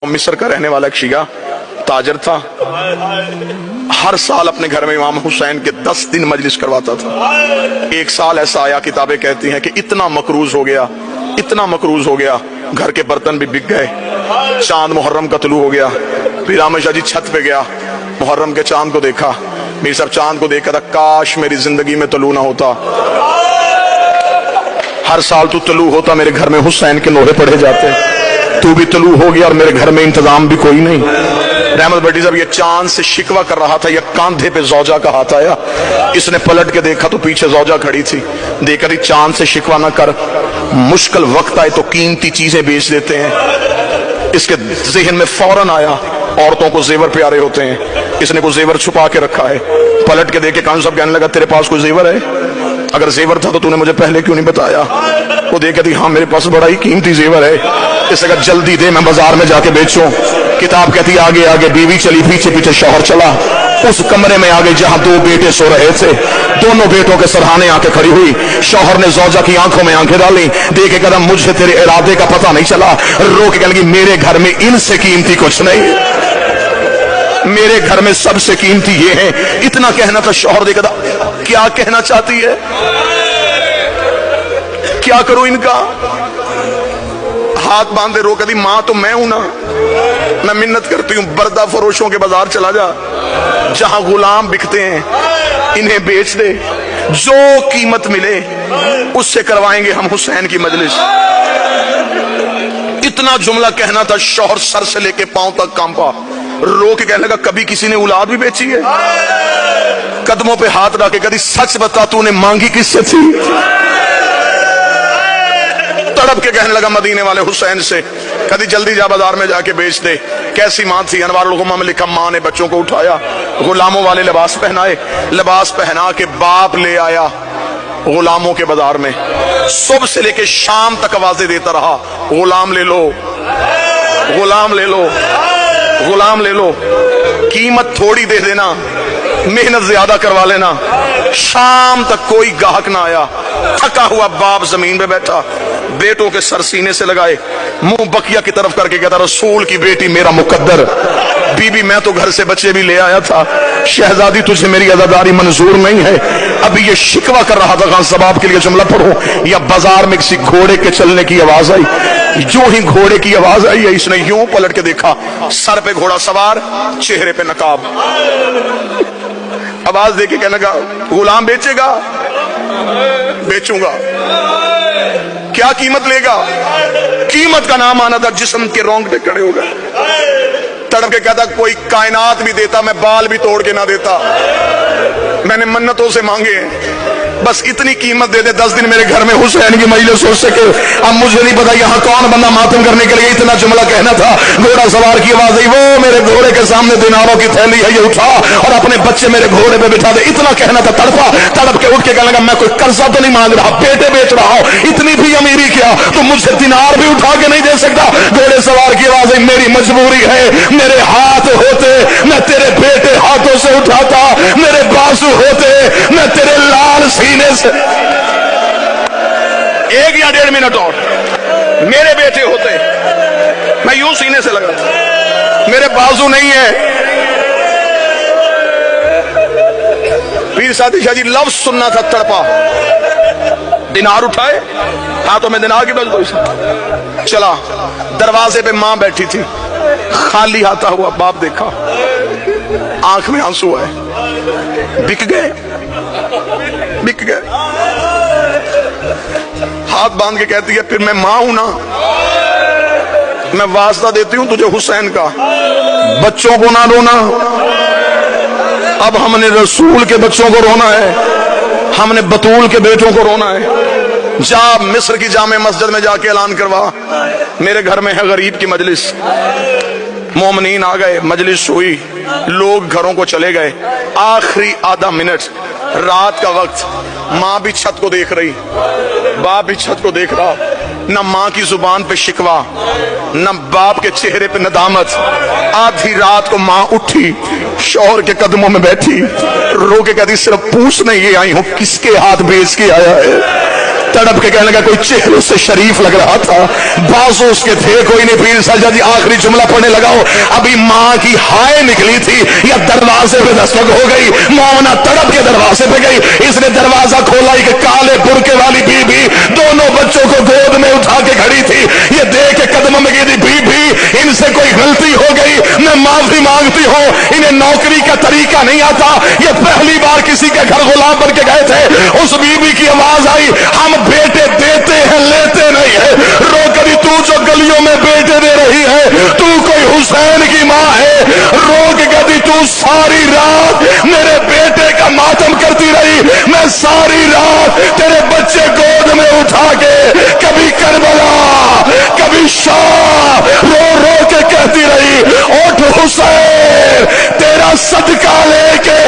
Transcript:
मिस्र का रहने वाला एक शिया ताजर था, हर साल अपने घर में इमाम हुसैन के 10 दिन मजलिस करवाता था। एक साल ऐसा आया, किताबें कहती हैं कि इतना मकरूज हो गया, इतना मकरूज हो गया, घर के बर्तन भी बिक गए। चांद मुहर्रम का तुलू हो गया, फिर आमिर शाह जी छत पे गया, मुहर्रम के चांद को देखा, मेरे सब चांद को देखा था, काश मेरी जिंदगी में तुलू ना होता, हर साल तू तुलू होता, मेरे घर में हुसैन के नोहे पढ़े जाते। तू भी तुलू हो गया और मेरे घर में इंतजाम भी कोई नहीं। रहमत भट्टी साहब ये चांद से शिकवा कर रहा था, ये कांधे पे जौजा का हाथ आया, इसने पलट के देखा तो पीछे जौजा खड़ी थी। देखा रही चांद से शिकवा ना कर, मुश्किल वक्त आए तो कीमती चीजें बेच देते हैं। इसके जहन में फौरन आया औरतों को जेवर प्यारे होते हैं, इसने कोई जेवर छुपा के रखा है। पलट के देखे कान साहब कहने लगा तेरे पास कोई जेवर है? अगर जेवर था तो तूने मुझे पहले क्यों नहीं बताया? वो देखे थी हाँ मेरे पास बड़ा ही कीमती जेवर है। इसने कहा जल्दी दे, मैं बाजार में जाके बेचूं। किताब कहती आगे आगे बीवी चली, पीछे पीछे शौहर चला। उस कमरे में आ गए जहां 2 बेटे सो रहे थे। दोनों बेटों के सरहाने आंखें खड़ी हुई। शौहर ने जौजा की आंखों में आंखें डाली, देखे कदम मुझे तेरे इरादे का पता नहीं चला। रो के कहने लगी मेरे घर में इनसे कीमती कुछ नहीं, मेरे घर में सबसे कीमती ये है। इतना कहना था, शौहर देखा था क्या कहना चाहती है, क्या करूं इनका? हाथ बांधे रो कदी मां तो मैं हूं ना, मैं मिन्नत करती हूं बर्दा फरोशों के बाजार चला जा, जहां गुलाम बिकते हैं, इन्हें बेच दे, जो कीमत मिले उससे करवाएंगे हम हुसैन की मजलिस। इतना जुमला कहना था, शौहर सर से लेके पांव तक कांपा। रो के कहने लगा कभी किसी ने औलाद भी बेची है? कदमों पे हाथ रख के कभी सच बता तूने मांगी किससे थी? तड़प के कहने लगा मदीने वाले हुसैन से, कभी जल्दी जा बाजार में जाके बेच दे। कैसी मां थी? अनवारुल हुक्मा में लिखा मां ने बच्चों को उठाया, गुलामों वाले लिबास पहनाए, लिबास पहना के बाप ले आया गुलामों के बाजार में। सुबह से लेके शाम तक आवाजें देता रहा, गुलाम ले लो, गुलाम ले लो, गुलाम ले लो, कीमत थोड़ी दे देना, मेहनत ज्यादा करवा लेना। शाम तक कोई ग्राहक ना आया। थका हुआ बाप जमीन पे बैठा, बेटों के सर सीने से लगाए, मुंह बकिया की तरफ करके कहता रसूल की बेटी मेरा मुकद्दर। बीबी मैं तो घर से बच्चे भी ले आया था, शहजादी तुझे मेरी अदादारी मंजूर नहीं है। अभी ये शिकवा कर रहा था, सबाब के लिए जुमला पढ़ो, या बाजार में किसी घोड़े के चलने की आवाज आई। जो ही घोड़े की आवाज आई है इसने यूं पलट के देखा, सर पे घोड़ा सवार, चेहरे पे नकाब। आवाज देके कहने लगा गुलाम बेचेगा? बेचूंगा। क्या कीमत लेगा? कीमत का नाम आना था, जिस्म के रोंगटे खड़े हो गए। तड़प के कहता कोई कायनात भी देता मैं बाल भी तोड़ के ना देता, मैंने मन्नतों से मांगे, बस इतनी कीमत दे दे 10 दिन मेरे घर में हुसैन की मजलिस हो सके। अब मुझे नहीं पता यहाँ कौन बंदा मातम करने के लिए इतना जुमला कहना था। घोड़ा सवार की आवाज आई, वो मेरे घोड़े के सामने दिनारों की थैली है ये उठा और अपने बच्चे मेरे घोड़े पे बिठा दे। इतना कहना था। तड़पा, तड़प के उठ के कहने लगा मैं कोई कर्जा तो नहीं मांग रहा, बेटे बेच रहा हूं, इतनी भी अमीरी क्या तो मुझसे दिनार भी उठा के नहीं दे सकता। घोड़े सवार की आवाज आई, मेरी मजबूरी है, मेरे हाथ होते मैं तेरे बेटे हाथों से उठाता, मेरे बाजू होते मैं तेरे लाल सीने से। 1 या 1.5 मिनट और, मेरे बेटे होते मैं यूं सीने से लगा, मेरे बाजू नहीं है। पीर सादी शाह जी लफ्ज सुनना था, तड़पा, दिनार उठाए, हाथों में दिनार की बस चला। दरवाजे पे मां बैठी थी, खाली आता हुआ बाप देखा, आंख में आंसू आए। बिक गए, बिक गए। हाथ बांध के कहती है फिर मैं मां हूं ना, मैं वास्ता देती हूं तुझे हुसैन का, बच्चों को ना रोना। अब हमने रसूल के बच्चों को रोना है, हमने बतूल के बेटों को रोना है। जा मिस्र की जामे मस्जिद में जाके ऐलान करवा मेरे घर में है गरीब की मजलिस। मोमिनीन आ गए, मजलिस हुई, लोग घरों को चले गए। आखिरी आधा मिनट, रात का वक्त, माँ भी छत को देख रही, बाप भी छत को देख रहा। न माँ की जुबान पे शिकवा, न बाप के चेहरे पे नदामत। आधी रात को माँ उठी, शौहर के कदमों में बैठी, रो के कहती सिर्फ पूछने ये आई हूं किसके हाथ बेच के आया है। तड़प के कहने लगा, कोई चेहरे से शरीफ लग रहा था, बाजू उसके थे कोई नहीं। पीर साजा जी आखिरी जुमला पढ़ने लगाओ, अभी माँ की हाय निकली थी या दरवाजे पे दस्तक हो गई, मोमना तड़प के दरवाजे पे गई। इसने दरवाजा खोला, एक काले बुरके वाली बीबी दोनों बच्चों को गोद में उठा के खड़ी थी। ये देख के कदमों में गिरी, बीबी इनसे कोई गलती हो गई, मैं माफी मांगती हूँ, इन्हें नौकरी का तरीका नहीं आता, ये पहली बार किसी के घर गुलाम बन के गए थे। उस बीबी की आवाज आई, हम बेटे देते हैं लेते नहीं है। रो करी, तू जो गलियों में बेटे दे रही है, तू कोई हुसैन की माँ है। रो के कदी, तू सारी रात मेरे बेटे का मातम करती रही, मैं सारी रात तेरे बच्चे गोद में उठा के कभी करबला कभी शाह रो रो के कहती रही, उठ हुसैन तेरा सदका लेके